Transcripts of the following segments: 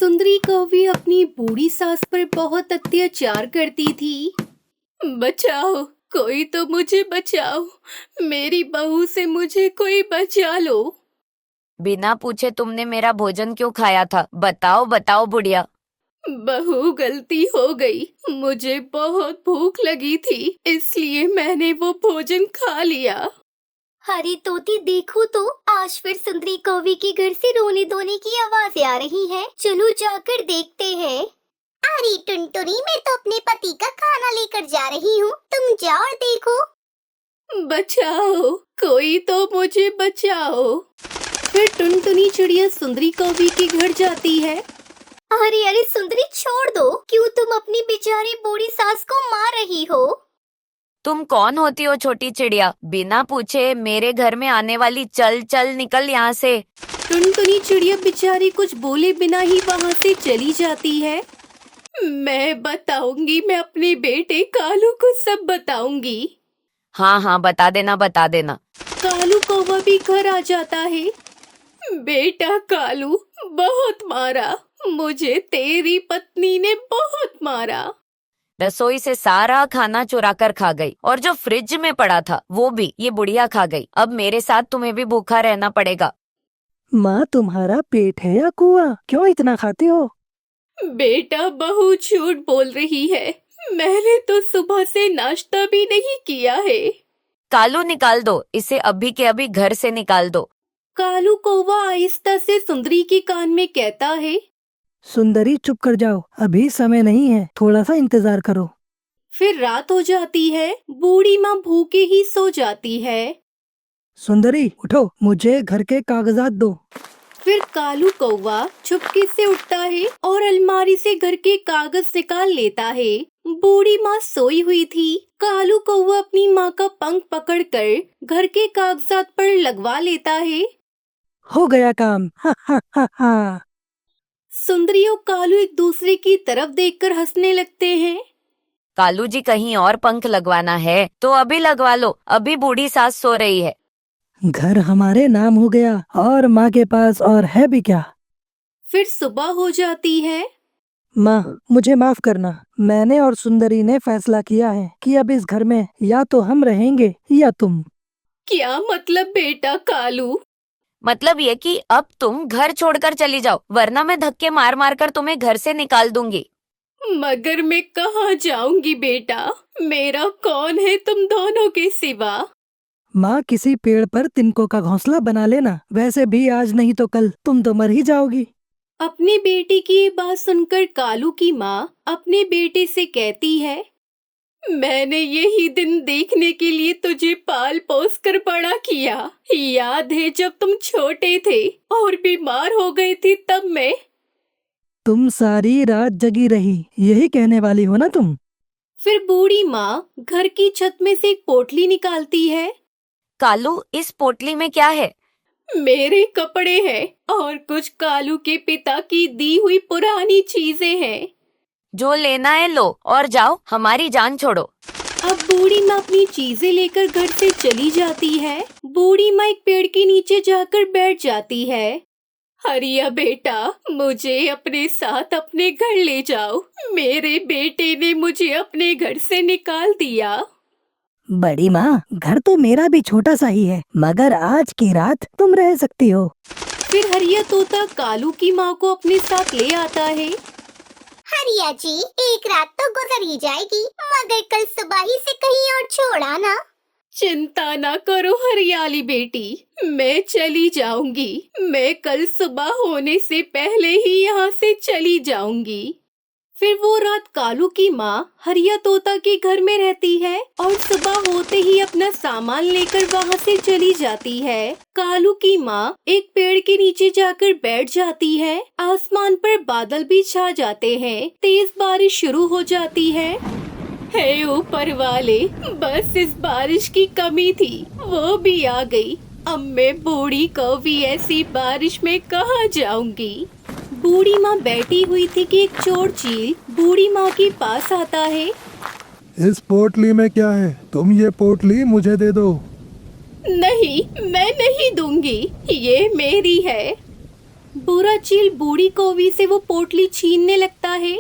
सुंदरी कौवी अपनी बूढ़ी सास पर बहुत अत्याचार करती थी। बचाओ, कोई तो मुझे बचाओ, मेरी बहू से मुझे कोई बचा लो। बिना पूछे तुमने मेरा भोजन क्यों खाया था? बताओ बताओ बुढ़िया। बहू, गलती हो गई, मुझे बहुत भूख लगी थी, इसलिए मैंने वो भोजन खा लिया। अरे तोती, देखो तो आज फिर सुंदरी कौवी के घर से रोने धोने की आवाजें आ रही हैं। चलो जाकर देखते हैं। अरे टुनटुनी, मैं तो अपने पति का खाना लेकर जा रही हूँ, तुम जाओ और देखो। बचाओ, कोई तो मुझे बचाओ। फिर टुनटुनी चिड़िया सुंदरी कौवी के घर जाती है। अरे अरे सुंदरी, छोड़ दो, क्यों तुम अपनी बेचारी बूढ़ी सास को मार रही हो? तुम कौन होती हो छोटी चिड़िया? बिना पूछे मेरे घर में आने वाली, चल चल निकल यहाँ से। टुनटुनी चिड़िया बेचारी कुछ बोले बिना ही वहाँ से चली जाती है। मैं बताऊंगी, मैं अपने बेटे कालू को सब बताऊंगी। हाँ हाँ, बता देना बता देना। कालू कौवा भी घर आ जाता है। बेटा कालू, बहुत मारा मुझे, तेरी पत्नी ने बहुत मारा। रसोई से सारा खाना चुरा कर खा गई, और जो फ्रिज में पड़ा था वो भी ये बुढ़िया खा गई। अब मेरे साथ तुम्हें भी भूखा रहना पड़ेगा। माँ, तुम्हारा पेट है या कुआं? क्यों इतना खाते हो? बेटा, बहू झूठ बोल रही है, मैंने तो सुबह से नाश्ता भी नहीं किया है। कालू, निकाल दो इसे, अभी के अभी घर से निकाल दो। कालू कौवा आहिस्ता से सुंदरी के कान में कहता है। सुंदरी, चुप कर जाओ, अभी समय नहीं है, थोड़ा सा इंतजार करो। फिर रात हो जाती है, बूढ़ी माँ भूखे ही सो जाती है। सुंदरी, उठो, मुझे घर के कागजात दो। फिर कालू कौवा चुपके से उठता है और अलमारी से घर के कागज निकाल लेता है। बूढ़ी माँ सोई हुई थी। कालू कौवा अपनी माँ का पंख पकड़कर घर के कागजात पर लगवा लेता है। हो गया काम, हा हा हा हा। सुंदरी और कालू एक दूसरे की तरफ देखकर हंसने लगते हैं। कालू जी, कहीं और पंख लगवाना है तो अभी लगवा लो, अभी बूढ़ी सास सो रही है। घर हमारे नाम हो गया, और माँ के पास और है भी क्या। फिर सुबह हो जाती है। माँ, मुझे माफ करना, मैंने और सुंदरी ने फैसला किया है कि अब इस घर में या तो हम रहेंगे या तुम। क्या मतलब बेटा कालू? मतलब ये कि अब तुम घर छोड़कर चली जाओ, वरना मैं धक्के मार मार कर तुम्हें घर से निकाल दूंगी। मगर मैं कहाँ जाऊंगी बेटा, मेरा कौन है तुम दोनों के सिवा? माँ, किसी पेड़ पर तिनकों का घोंसला बना लेना, वैसे भी आज नहीं तो कल तुम तो मर ही जाओगी। अपने बेटे की ये बात सुनकर कालू की माँ अपने बेटे से कहती है, मैंने यही दिन देखने के लिए तुझे पाल पोस कर बड़ा किया। याद है जब तुम छोटे थे और बीमार हो गए थे, तब मैं। तुम सारी रात जगी रही, यही कहने वाली हो ना तुम? फिर बूढ़ी माँ घर की छत में से एक पोटली निकालती है। कालू, इस पोटली में क्या है? मेरे कपड़े हैं और कुछ कालू के पिता की दी हुई पुरानी चीजें हैं। जो लेना है लो और जाओ, हमारी जान छोड़ो। अब बूढ़ी माँ अपनी चीजें लेकर घर से चली जाती है। बूढ़ी माँ एक पेड़ के नीचे जाकर बैठ जाती है। हरिया बेटा, मुझे अपने साथ अपने घर ले जाओ, मेरे बेटे ने मुझे अपने घर से निकाल दिया। बड़ी माँ, घर तो मेरा भी छोटा सा ही है, मगर आज की रात तुम रह सकती हो। फिर हरिया तोता कालू की माँ को अपने साथ ले आता है। हरिया जी, एक रात तो गुजर ही जाएगी, मगर कल सुबह ही से कहीं और छोड़ आना। चिंता ना करो हरियाली बेटी, मैं चली जाऊंगी। मैं कल सुबह होने से पहले ही यहाँ से चली जाऊंगी। फिर वो रात कालू की माँ हरिया तोता के घर में रहती है और सुबह होते ही अपना सामान लेकर वहाँ से चली जाती है। कालू की माँ एक पेड़ के नीचे जाकर बैठ जाती है। आसमान पर बादल भी छा जाते हैं। तेज बारिश शुरू हो जाती है। हे ऊपर वाले, बस इस बारिश की कमी थी, वो भी आ गई। अब मैं बूढ़ी कौवी ऐसी बारिश में कहाँ जाऊंगी? बूढ़ी माँ बैठी हुई थी कि एक चोर चील बूढ़ी माँ के पास आता है। इस पोटली में क्या है? तुम ये पोटली मुझे दे दो। नहीं, मैं नहीं दूंगी, ये मेरी है। बुरा चील बूढ़ी कौवी से वो पोटली छीनने लगता है।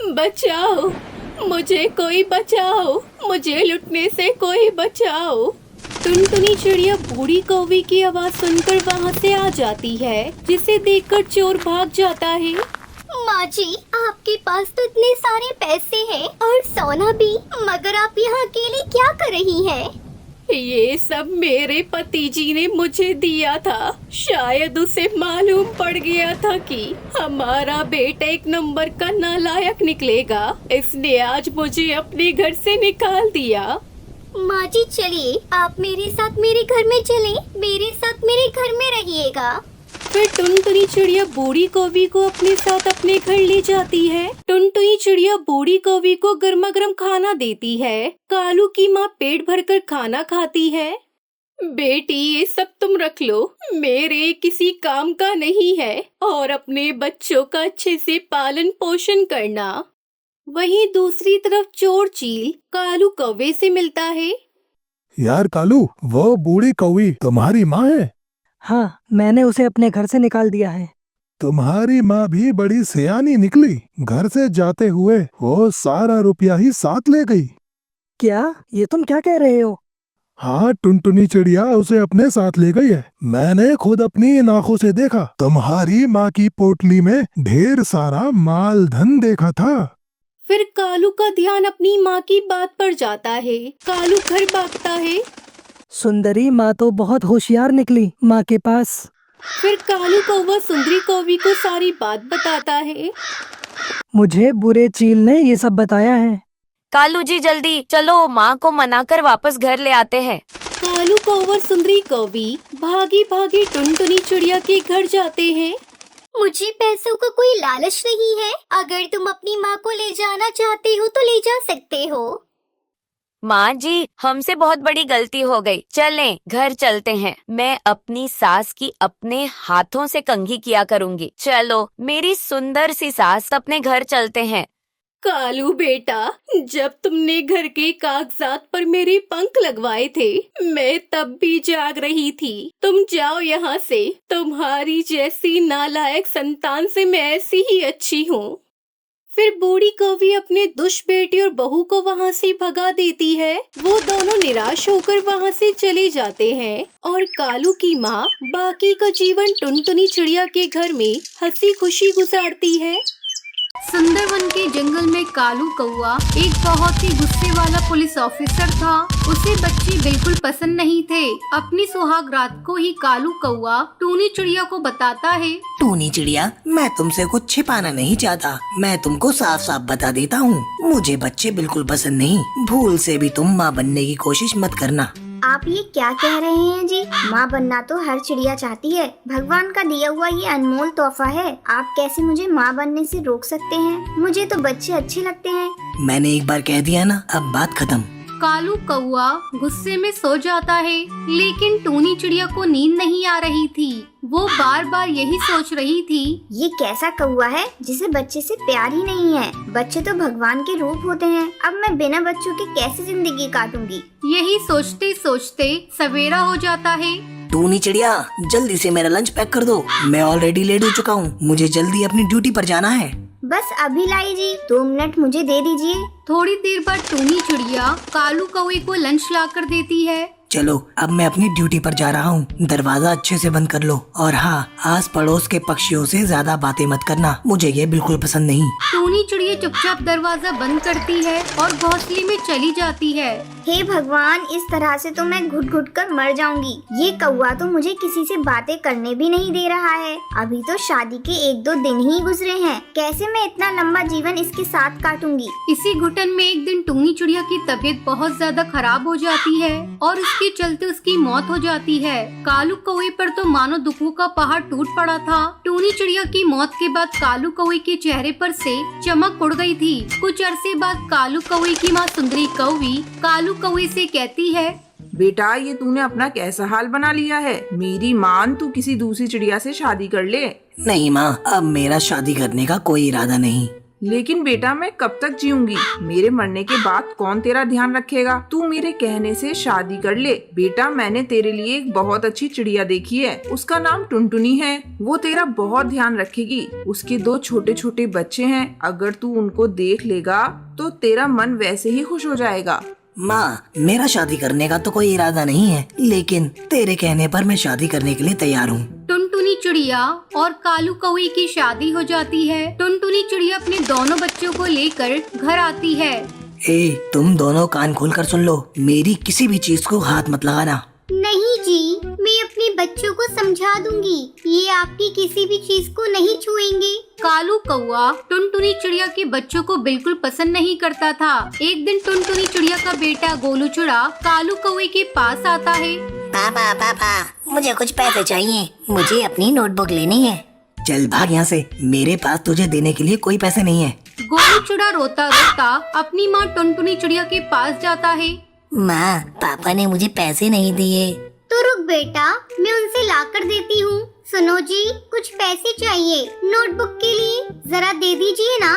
बचाओ, मुझे कोई बचाओ, मुझे लुटने से कोई बचाओ। टुनटुनी चिड़िया बूढ़ी कौवी की आवाज सुनकर वहाँ से आ जाती है, जिसे देखकर चोर भाग जाता है। माँ जी, आपके पास तो इतने सारे पैसे हैं और सोना भी, मगर आप यहाँ अकेले क्या कर रही हैं? ये सब मेरे पति जी ने मुझे दिया था। शायद उसे मालूम पड़ गया था कि हमारा बेटा एक नंबर का नालायक निकलेगा, इसने आज मुझे अपने घर से निकाल दिया। माँ जी चलिए, आप मेरे साथ मेरे घर में चलें, मेरे साथ मेरे घर में रहिएगा। फिर टुनटुनी चिड़िया बूढ़ी कौवी को अपने साथ अपने घर ले जाती है। टुनटुनी चिड़िया बूढ़ी कौवी को गर्मा गर्म खाना देती है। कालू की माँ पेट भरकर खाना खाती है। बेटी, ये सब तुम रख लो, मेरे किसी काम का नहीं है, और अपने बच्चों का अच्छे से पालन पोषण करना। वहीं दूसरी तरफ चोर चील कालू कौवे से मिलता है। यार कालू, वो बूढ़ी कौवी तुम्हारी माँ है? हाँ, मैंने उसे अपने घर से निकाल दिया है। तुम्हारी माँ भी बड़ी सयानी निकली, घर से जाते हुए वो सारा रुपया ही साथ ले गई। क्या? ये तुम क्या कह रहे हो? हाँ, टुनटुनी चिड़िया उसे अपने साथ ले गई है। मैंने खुद अपनी इन आंखों से देखा। तुम्हारी माँ की पोटली में ढेर सारा माल धन देखा था। फिर कालू का ध्यान अपनी माँ की बात पर जाता है। कालू घर भागता है। सुंदरी माँ तो बहुत होशियार निकली माँ के पास। फिर कालू कौवा सुंदरी कौवी को सारी बात बताता है। मुझे बुरे चील ने ये सब बताया है। कालू जी जल्दी चलो, माँ को मनाकर वापस घर ले आते हैं। कालू कौवा सुंदरी कौवी भागी भागी टुनटुनी चिड़िया के घर जाते हैं। मुझे पैसों का कोई लालच नहीं है, अगर तुम अपनी माँ को ले जाना चाहते हो तो ले जा सकते हो। माँ जी, हमसे बहुत बड़ी गलती हो गई, चलें घर चलते हैं। मैं अपनी सास की अपने हाथों से कंघी किया करूँगी। चलो मेरी सुंदर सी सास, अपने घर चलते हैं। कालू बेटा, जब तुमने घर के कागजात पर मेरे पंख लगवाए थे, मैं तब भी जाग रही थी। तुम जाओ यहाँ से। तुम्हारी जैसी नालायक संतान से मैं ऐसी ही अच्छी हूँ। फिर बूढ़ी कौवी अपने दुष्ट बेटे और बहू को वहाँ से भगा देती है। वो दोनों निराश होकर वहाँ से चले जाते हैं और कालू की माँ बाकी का जीवन टुनटुनी चिड़िया के घर में हंसी खुशी गुजारती है। सुंदरवन के जंगल में कालू कौवा एक बहुत ही गुस्से वाला पुलिस ऑफिसर था। उसे बच्चे बिल्कुल पसंद नहीं थे। अपनी सुहाग रात को ही कालू कौवा टूनी चिड़िया को बताता है। टूनी चिड़िया, मैं तुमसे कुछ छिपाना नहीं चाहता। मैं तुमको साफ साफ बता देता हूँ, मुझे बच्चे बिल्कुल पसंद नहीं। भूल से भी तुम माँ बनने की कोशिश मत करना। आप ये क्या कह रहे हैं जी? माँ बनना तो हर चिड़िया चाहती है, भगवान का दिया हुआ ये अनमोल तोहफा है। आप कैसे मुझे माँ बनने से रोक सकते हैं? मुझे तो बच्चे अच्छे लगते हैं। मैंने एक बार कह दिया ना, अब बात खत्म। कालू कौवा गुस्से में सो जाता है, लेकिन टूनी चिड़िया को नींद नहीं आ रही थी। वो बार बार यही सोच रही थी, ये कैसा कौवा है जिसे बच्चे से प्यार ही नहीं है। बच्चे तो भगवान के रूप होते हैं। अब मैं बिना बच्चों के कैसे जिंदगी काटूंगी? यही सोचते सोचते सवेरा हो जाता है। टूनी चिड़िया, जल्दी से मेरा लंच पैक कर दो। मैं ऑलरेडी लेट हो चुका हूँ, मुझे जल्दी अपनी ड्यूटी पर जाना है। बस अभी लाई जी, 2 मिनट मुझे दे दीजिए। थोड़ी देर बाद टूनी चिड़िया कालू कौवे को लंच ला कर देती है। चलो अब मैं अपनी ड्यूटी पर जा रहा हूँ, दरवाजा अच्छे से बंद कर लो। और हाँ, आस पड़ोस के पक्षियों से ज्यादा बातें मत करना, मुझे ये बिल्कुल पसंद नहीं। टूनी चिड़िया चुपचाप दरवाजा बंद करती है और घोंसले में चली जाती है। हे भगवान, इस तरह से तो मैं घुट घुट कर मर जाऊंगी। ये कौवा तो मुझे किसी से बातें करने भी नहीं दे रहा है। अभी तो शादी के 1-2 दिन ही गुजरे हैं, कैसे मैं इतना लंबा जीवन इसके साथ काटूंगी? इसी घुटन में एक दिन टूनी चिड़िया की तबीयत बहुत ज्यादा खराब हो जाती है और उसके चलते उसकी मौत हो जाती है। कालू कौवे पर तो मानो दुखों का पहाड़ टूट पड़ा था। टूनी चिड़िया की मौत के बाद कालू कौवे के चेहरे पर से चमक उड़ गई थी। कुछ अरसे बाद कालू कौवे की माँ सुंदरी कौवी कालू कौवे से कहती है, बेटा ये तूने अपना कैसा हाल बना लिया है। मेरी मान तू किसी दूसरी चिड़िया से शादी कर ले। नहीं माँ, अब मेरा शादी करने का कोई इरादा नहीं। लेकिन बेटा मैं कब तक जीऊंगी? मेरे मरने के बाद कौन तेरा ध्यान रखेगा? तू मेरे कहने से शादी कर ले। बेटा मैंने तेरे लिए एक बहुत अच्छी चिड़िया देखी है, उसका नाम टुनटुनी है। वो तेरा बहुत ध्यान रखेगी। उसके 2 छोटे छोटे बच्चे हैं, अगर तू उनको देख लेगा तो तेरा मन वैसे ही खुश हो जाएगा। माँ, मेरा शादी करने का तो कोई इरादा नहीं है, लेकिन तेरे कहने पर मैं शादी करने के लिए तैयार हूँ। टुनटुनी चिड़िया और कालू कौवे की शादी हो जाती है। टुनटुनी चिड़िया अपने दोनों बच्चों को लेकर घर आती है। तुम दोनों कान खोलकर सुन लो, मेरी किसी भी चीज को हाथ मत लगाना। नहीं जी, मैं अपने बच्चों को समझा दूंगी, ये आपकी किसी भी चीज को नहीं छुएंगे। कालू कौवा टुनटुनी चिड़िया के बच्चों को बिल्कुल पसंद नहीं करता था। एक दिन टुनटुनी चिड़िया का बेटा गोलू चिड़ा कालू कौवे के पास आता है। पापा पापा, मुझे कुछ पैसे चाहिए, मुझे अपनी नोटबुक लेनी है। चल भाग यहाँ से, मेरे पास तुझे देने के लिए कोई पैसे नहीं है। गोलू चिड़ा रोता रोता अपनी माँ टुनटुनी चिड़िया के पास जाता है। माँ, पापा ने मुझे पैसे नहीं दिए। तो रुक बेटा, मैं उनसे ला कर देती हूँ। सुनो जी, कुछ पैसे चाहिए नोटबुक के लिए, जरा दे दीजिए ना।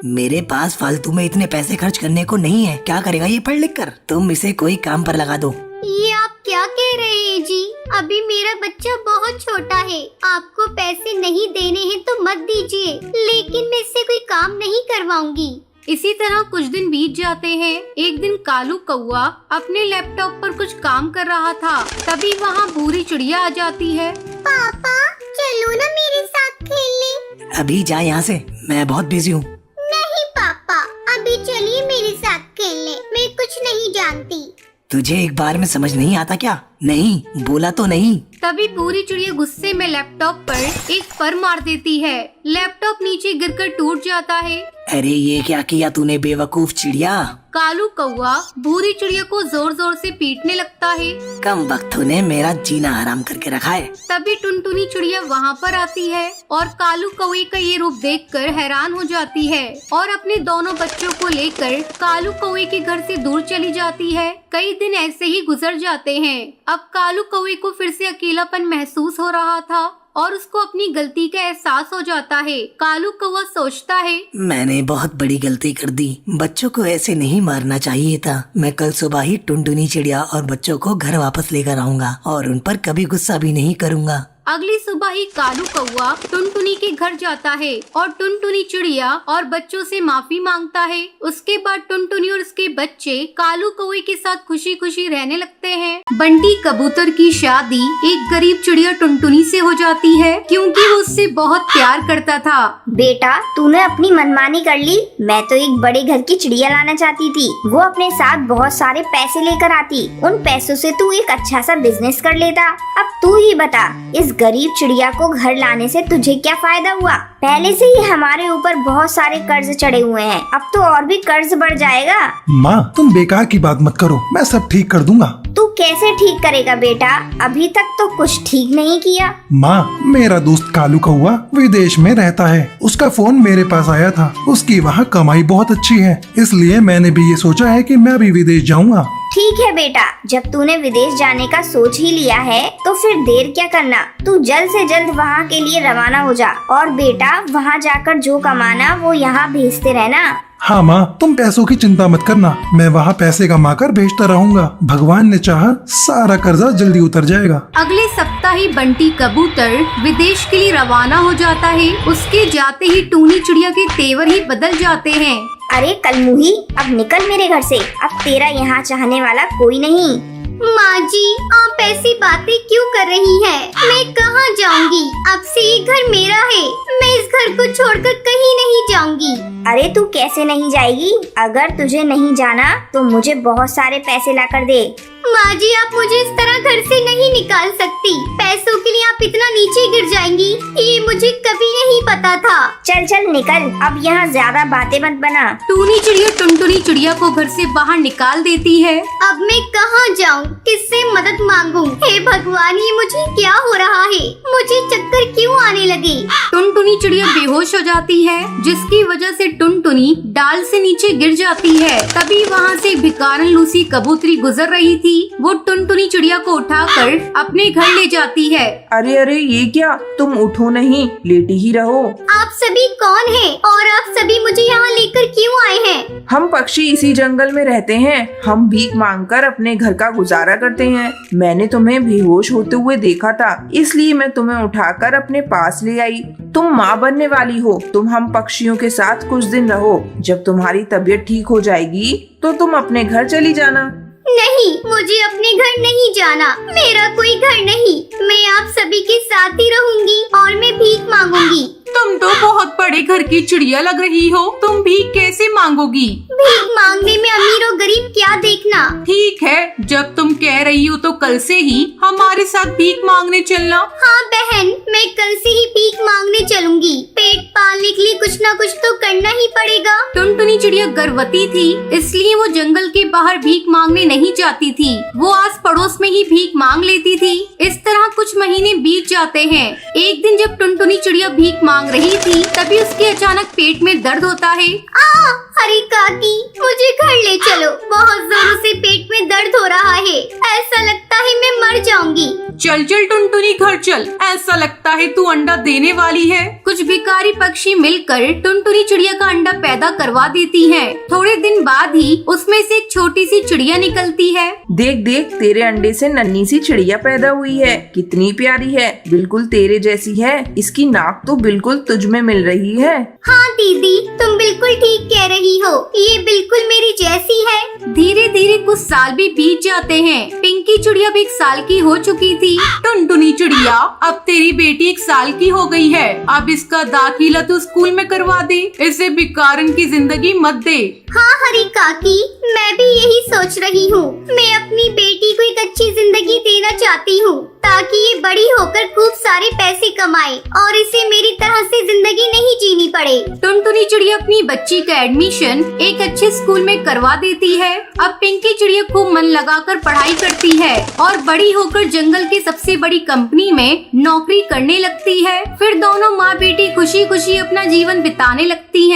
मेरे पास फालतू में इतने पैसे खर्च करने को नहीं है। क्या करेगा ये पढ़ लिख कर? तुम इसे कोई काम पर लगा दो। ये आप क्या कह रहे हैं जी? अभी मेरा बच्चा बहुत छोटा है, आपको पैसे नहीं देने हैं तो मत दीजिए, लेकिन मैं इससे कोई काम नहीं करवाऊंगी। इसी तरह कुछ दिन बीत जाते हैं। एक दिन कालू कौवा अपने लैपटॉप पर कुछ काम कर रहा था, तभी वहाँ भूरी चिड़िया आ जाती है। पापा चलो ना मेरे साथ खेलने। अभी जा यहाँ से, मैं बहुत बिजी हूँ। नहीं पापा, अभी चलिए मेरे साथ खेलने, मैं कुछ नहीं जानती। तुझे एक बार में समझ नहीं आता क्या? नहीं बोला तो नहीं। तभी पूरी चिड़िया गुस्से में लैपटॉप पर एक फर मार देती है। लैपटॉप नीचे गिरकर टूट जाता है। अरे ये क्या किया तूने बेवकूफ चिड़िया? कालू कौवा भूरी चिड़िया को जोर जोर से पीटने लगता है। कम वक्त ने मेरा जीना हराम करके रखा है। तभी टुनटुनी चिड़िया वहाँ पर आती है और कालू कौवे का ये रूप देखकर हैरान हो जाती है और अपने दोनों बच्चों को लेकर कालू कौवे के घर से दूर चली जाती है। कई दिन ऐसे ही गुजर जाते हैं। अब कालू कौवे को फिर से अकेलापन महसूस हो रहा था और उसको अपनी गलती का एहसास हो जाता है। कालू कौवा सोचता है, मैंने बहुत बड़ी गलती कर दी, बच्चों को ऐसे नहीं मारना चाहिए था। मैं कल सुबह ही टुनटुनी चिड़िया और बच्चों को घर वापस लेकर आऊंगा और उन पर कभी गुस्सा भी नहीं करूंगा। अगली सुबह ही कालू कौवा टुनटुनी के घर जाता है और टुनटुनी चिड़िया और बच्चों से माफी मांगता है। उसके बाद टुनटुनी और उसके बच्चे कालू कौवे के साथ खुशी खुशी रहने लगते हैं। बंटी कबूतर की शादी एक गरीब चिड़िया टुनटुनी से हो जाती है क्योंकि वो उससे बहुत प्यार करता था। बेटा तूने अपनी मनमानी कर ली। मैं तो एक बड़े घर की चिड़िया लाना चाहती थी, वो अपने साथ बहुत सारे पैसे लेकर आती। उन पैसों से तू एक अच्छा सा बिजनेस कर लेता। अब तू ही बता, इस गरीब चिड़िया को घर लाने से तुझे क्या फायदा हुआ? पहले से ही हमारे ऊपर बहुत सारे कर्ज चढ़े हुए हैं, अब तो और भी कर्ज बढ़ जाएगा। माँ, तुम बेकार की बात मत करो, मैं सब ठीक कर दूंगा। तू कैसे ठीक करेगा बेटा? अभी तक तो कुछ ठीक नहीं किया। माँ, मेरा दोस्त कालू कौवा विदेश में रहता है, उसका फोन मेरे पास आया था। उसकी वहाँ कमाई बहुत अच्छी है, इसलिए मैंने भी ये सोचा है कि मैं भी विदेश जाऊँगा। ठीक है बेटा, जब तूने विदेश जाने का सोच ही लिया है तो फिर देर क्या करना, तू जल्द से जल्द वहाँ के लिए रवाना हो जा और बेटा वहाँ जाकर जो कमाना वो यहाँ भेजते रहना। हाँ माँ, तुम पैसों की चिंता मत करना, मैं वहाँ पैसे कमा कर भेजता रहूँगा। भगवान ने चाहा सारा कर्जा जल्दी उतर जाएगा। अगले सप्ताह ही बंटी कबूतर विदेश के लिए रवाना हो जाता है। उसके जाते ही टूनी चिड़िया के तेवर ही बदल जाते हैं। अरे कलमुही, अब निकल मेरे घर से, अब तेरा यहाँ चाहने वाला कोई नहीं। माँ जी, आप ऐसी बातें क्यों कर रही हैं? मैं कहाँ जाऊँगी? अब से ये घर मेरा है, मैं इस घर को छोड़कर कहीं नहीं जाऊँगी। अरे तू कैसे नहीं जाएगी? अगर तुझे नहीं जाना तो मुझे बहुत सारे पैसे ला कर दे। माँ जी, आप मुझे इस तरह घर से नहीं निकाल सकती। पैसों के लिए आप इतना नीचे गिर जाएंगी, ये मुझे कभी नहीं पता था। चल चल निकल, अब यहाँ ज्यादा बातें मत बना। टूनी चिड़िया टुनटुनी चिड़िया को घर से बाहर निकाल देती है। अब मैं कहाँ जाऊँ? किससे मदद मांगूं? हे भगवान, ये मुझे क्या हो रहा है? मुझे चक्कर क्यों आने लगे? टुनटुनी चिड़िया बेहोश हो जाती है, जिसकी वजह से टुनटुनी डाल से नीचे गिर जाती है। तभी वहाँ से भिखारन लूसी कबूतरी गुजर रही थी। वो टुनटुनी चिड़िया को उठाकर अपने घर ले जाती है। अरे अरे ये क्या, तुम उठो नहीं, लेटी ही रहो। आप सभी कौन हैं और आप सभी मुझे मुझे यहाँ लेकर क्यों आए हैं? हम पक्षी इसी जंगल में रहते हैं। हम भीख मांगकर अपने घर का गुजारा करते हैं। मैंने तुम्हें बेहोश होते हुए देखा था, इसलिए मैं तुम्हें उठाकर अपने पास ले आई। तुम माँ बनने वाली हो। तुम हम पक्षियों के साथ कुछ दिन रहो। जब तुम्हारी तबीयत ठीक हो जाएगी तो तुम अपने घर चली जाना। नहीं, मुझे अपने घर नहीं जाना। मेरा कोई घर नहीं। मैं आप सभी के साथ ही रहूंगी और मैं भीख मांगूंगी। तुम तो बहुत बड़े घर की चिड़िया लग रही हो। तुम भीख कैसे मांगोगी? भीख मांगने में अमीर और गरीब क्या देखना। ठीक है, जब तुम कह रही हो तो कल से ही हमारे साथ भीख मांगने चलना। हाँ बहन, मैं कल से ही भीख मांगने चलूंगी। पेट पालने के लिए कुछ न कुछ तो करना ही पड़ेगा। टुनटुनी चिड़िया गर्भवती थी, इसलिए वो जंगल के बाहर भीख मांगने नहीं जाती थी। वो आस पड़ोस में ही भीख मांग लेती थी। इस तरह कुछ महीने बीत जाते हैं। एक दिन जब टुनटुनी चिड़िया भीख मांग रही थी, तभी उसके अचानक पेट में दर्द होता है। हरी काकी, मुझे घर ले चलो। बहुत जोरों से पेट में दर्द हो रहा है। ऐसा लगता है मैं मर जाऊंगी। चल चल टुनटुनी, घर चल। ऐसा लगता है तू अंडा देने वाली है। कुछ भिखारी पक्षी मिलकर टुनटुनी चिड़िया का अंडा पैदा करवा देती हैं। थोड़े दिन बाद ही उसमें से एक छोटी सी चिड़िया निकलती है। देख देख, तेरे अंडे से नन्ही सी चिड़िया पैदा हुई है। कितनी प्यारी है, बिल्कुल तेरे जैसी है। इसकी नाक तो बिल्कुल तुझ में मिल रही है। हाँ दीदी, तुम बिल्कुल ठीक कह रही हो। ये बिल्कुल मेरी जैसी है। धीरे धीरे कुछ साल भी बीत जाते हैं। पिंकी चिड़िया भी 1 साल की हो चुकी थी। टुनटुनी चिड़िया, अब तेरी बेटी 1 साल की हो गई है। अब इसका दाखिला तू स्कूल में करवा दे। इसे भिखारन की जिंदगी मत दे। हाँ हरी काकी, मैं भी यही सोच रही हूँ। मैं अपनी बेटी को एक अच्छी जिंदगी देना चाहती हूँ, ताकि ये बड़ी होकर खूब सारे पैसे कमाए और इसे मेरी तरह से जिंदगी नहीं जीनी पड़े। टुनटुनी चिड़िया अपनी बच्ची का एडमिशन एक अच्छे स्कूल में करवा देती है। अब पिंकी चिड़िया खूब मन लगाकर पढ़ाई करती है और बड़ी होकर जंगल की सबसे बड़ी कंपनी में नौकरी करने लगती है। फिर दोनों माँ बेटी खुशी खुशी अपना जीवन बिताने लगती हैं।